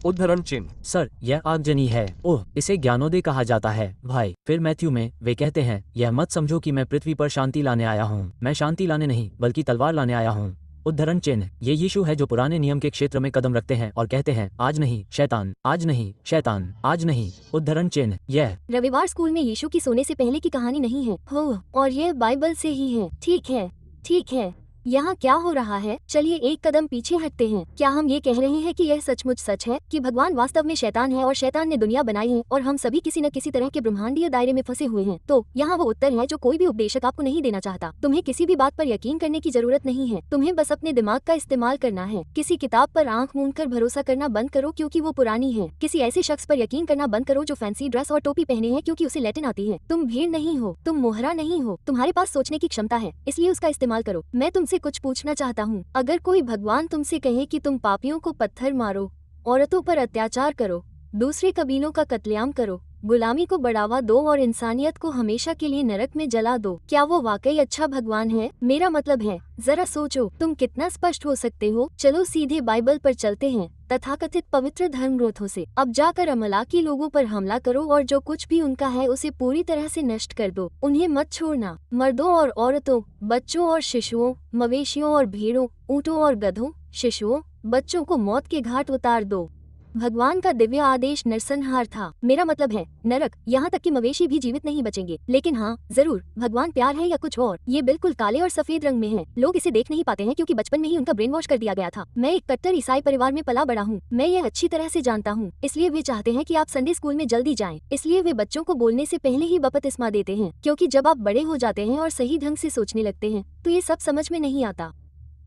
[SPEAKER 2] उद्धरण चिन्ह।
[SPEAKER 1] सर, यह आगजनी है। ओह, इसे ज्ञानोदय कहा जाता है, भाई। फिर मैथ्यू में वे कहते हैं, यह मत समझो कि मैं पृथ्वी पर शांति लाने आया हूँ। मैं शांति लाने नहीं, बल्कि तलवार लाने आया हूँ। उद्धरण चिन्ह। ये यीशु है जो पुराने नियम के क्षेत्र में कदम रखते हैं और कहते हैं, आज नहीं शैतान, आज नहीं शैतान, आज नहीं। उद्धरण चिन्ह। यह
[SPEAKER 4] रविवार स्कूल में यीशु की सोने से पहले की कहानी नहीं है हो, और यह बाइबल से ही है। ठीक है, ठीक है। यहाँ क्या हो रहा है? चलिए एक कदम पीछे हटते हैं। क्या हम ये कह रहे हैं कि यह सचमुच सच है कि भगवान वास्तव में शैतान है और शैतान ने दुनिया बनाई है और हम सभी किसी न किसी तरह के ब्रह्मांडीय दायरे में फंसे हुए हैं? तो यहाँ वो उत्तर है जो कोई भी उपदेशक आपको नहीं देना चाहता। तुम्हें किसी भी बात पर यकीन करने की जरूरत नहीं है। तुम्हें बस अपने दिमाग का इस्तेमाल करना है। किसी किताब पर आंख मूंद कर भरोसा करना बंद करो क्योंकि वो पुरानी है। किसी ऐसे शख्स पर यकीन करना बंद करो जो फैंसी ड्रेस और टोपी पहने है क्योंकि उसे लैटिन आती है। तुम भीड़ नहीं हो, तुम मोहरा नहीं हो। तुम्हारे पास सोचने की क्षमता है, इसलिए उसका इस्तेमाल करो। मैं तुमसे कुछ पूछना चाहता हूँ। अगर कोई भगवान तुमसे कहे कि तुम पापियों को पत्थर मारो, औरतों पर अत्याचार करो, दूसरे कबीलों का कत्लेआम करो, गुलामी को बढ़ावा दो और इंसानियत को हमेशा के लिए नरक में जला दो, क्या वो वाकई अच्छा भगवान है? मेरा मतलब है, जरा सोचो, तुम कितना स्पष्ट हो सकते हो। चलो सीधे बाइबल पर चलते हैं, तथाकथित पवित्र धर्म ग्रंथों से। अब जाकर अमलाकी लोगों पर हमला करो और जो कुछ भी उनका है उसे पूरी तरह से नष्ट कर दो। उन्हें मत छोड़ना। मर्दों और औरतों, बच्चों और शिशुओं, मवेशियों और भेड़ों, ऊँटों और गधों, शिशुओं, बच्चों को मौत के घाट उतार दो। भगवान का दिव्य आदेश नरसंहार था। मेरा मतलब है नरक। यहाँ तक कि मवेशी भी जीवित नहीं बचेंगे। लेकिन हाँ, जरूर, भगवान प्यार है या कुछ और। ये बिल्कुल काले और सफेद रंग में है। लोग इसे देख नहीं पाते हैं क्योंकि बचपन में ही उनका ब्रेन वॉश कर दिया गया था। मैं एक कट्टर ईसाई परिवार में पला बड़ा हूँ। मैं ये अच्छी तरह से जानता हूँ। इसलिए वे चाहते हैं कि आप संडे स्कूल में जल्दी जाएं। इसलिए वे बच्चों को बोलने से पहले ही बपतिस्मा देते हैं, क्योंकि जब आप बड़े हो जाते हैं और सही ढंग से सोचने लगते हैं तो ये सब समझ में नहीं आता।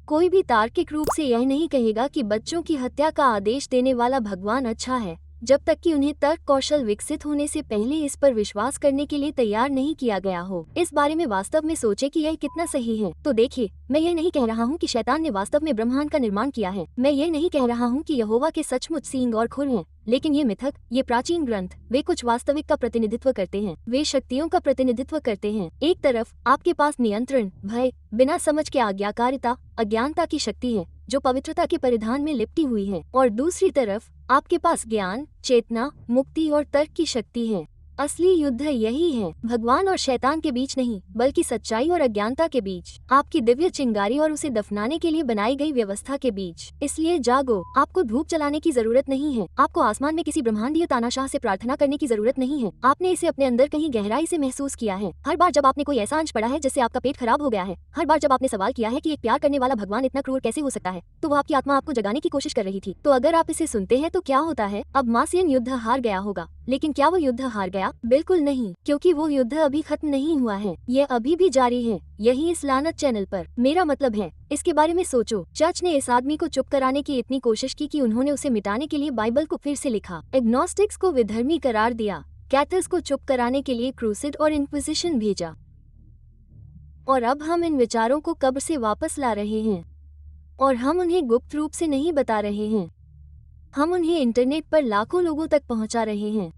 [SPEAKER 4] कोई भी तार्किक रूप से यह नहीं कहेगा कि बच्चों की हत्या का आदेश देने वाला भगवान अच्छा है, जब तक कि उन्हें तर्क कौशल विकसित होने से पहले इस पर विश्वास करने के लिए तैयार नहीं किया गया हो। इस बारे में वास्तव में सोचे कि यह कितना सही है। तो देखिए, मैं यह नहीं कह रहा हूँ कि शैतान ने वास्तव में ब्रह्मांड का निर्माण किया है। मैं ये नहीं कह रहा हूँ कि यहोवा के सचमुच सींग और खुर हैं। लेकिन ये मिथक, ये प्राचीन ग्रंथ, वे कुछ वास्तविक का प्रतिनिधित्व करते हैं। वे शक्तियों का प्रतिनिधित्व करते हैं। एक तरफ आपके पास नियंत्रण, भय, बिना समझ के आज्ञाकारिता, अज्ञानता की शक्ति है जो पवित्रता के परिधान में लिपटी हुई है, और दूसरी तरफ आपके पास ज्ञान, चेतना, मुक्ति और तर्क की शक्ति है। असली युद्ध यही है, भगवान और शैतान के बीच नहीं, बल्कि सच्चाई और अज्ञानता के बीच, आपकी दिव्य चिंगारी और उसे दफनाने के लिए बनाई गई व्यवस्था के बीच। इसलिए जागो। आपको धूप जलाने की जरूरत नहीं है। आपको आसमान में किसी ब्रह्मांडीय तानाशाह से प्रार्थना करने की जरूरत नहीं है। आपने इसे अपने अंदर कहीं गहराई से महसूस किया है। हर बार जब आपने कोई ऐसा अंश पढ़ा है जिससे आपका पेट खराब हो गया है, हर बार जब आपने सवाल किया है कि एक प्यार करने वाला भगवान इतना क्रूर कैसे हो सकता है, तो वो आपकी आत्मा आपको जगाने की कोशिश कर रही थी। तो अगर आप इसे सुनते हैं तो क्या होता है? अब मासियन युद्ध हार गया होगा, लेकिन क्या वो युद्ध हार गया? बिल्कुल नहीं, क्योंकि वो युद्ध अभी खत्म नहीं हुआ है। यह अभी भी जारी है, यही इस लानत चैनल पर। मेरा मतलब है, इसके बारे में सोचो। चर्च ने इस आदमी को चुप कराने की इतनी कोशिश की कि उन्होंने उसे मिटाने के लिए बाइबल को फिर से लिखा। एग्नोस्टिक्स को विधर्मी करार दिया। कैथर्स को चुप कराने के लिए क्रूसिड और इंक्विजिशन भेजा। और अब हम इन विचारों को कब्र से वापस ला रहे हैं, और हम उन्हें गुप्त रूप से नहीं बता रहे हैं। हम उन्हें इंटरनेट पर लाखों लोगों तक पहुंचा रहे हैं।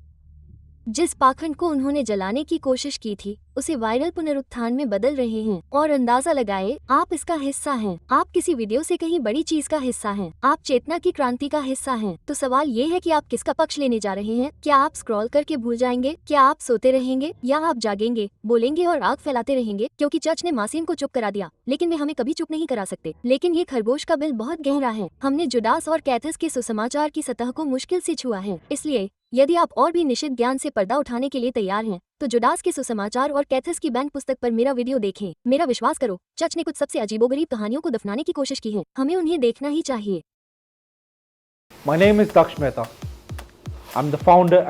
[SPEAKER 4] जिस पाखंड को उन्होंने जलाने की कोशिश की थी, उसे वायरल पुनरुत्थान में बदल रहे हैं और अंदाजा लगाए आप इसका हिस्सा हैं। आप किसी वीडियो से कहीं बड़ी चीज का हिस्सा हैं। आप चेतना की क्रांति का हिस्सा हैं। तो सवाल ये है कि आप किसका पक्ष लेने जा रहे हैं? क्या आप स्क्रॉल करके भूल जाएंगे? क्या आप सोते रहेंगे या आप जागेंगे, बोलेंगे और आग फैलाते रहेंगे? क्योंकि चर्च ने मासीन को चुप करा दिया, लेकिन वे हमें कभी चुप नहीं करा सकते। लेकिन ये खरगोश का बिल बहुत गहरा है। हमने जुडास और कैथस के सुसमाचार की सतह को मुश्किल से छुआ है। इसलिए यदि आप और भी निश्चित ज्ञान से पर्दा उठाने के लिए तैयार हैं, तो जुडास के सुसमाचार और कैथस की बैंक पुस्तक पर मेरा वीडियो देखें। मेरा विश्वास करो, चर्च ने कुछ सबसे अजीबोगरीब कहानियों को दफनाने की कोशिश की है। हमें उन्हें देखना ही चाहिए।
[SPEAKER 8] My name is Daksh Mehta. I'm the founder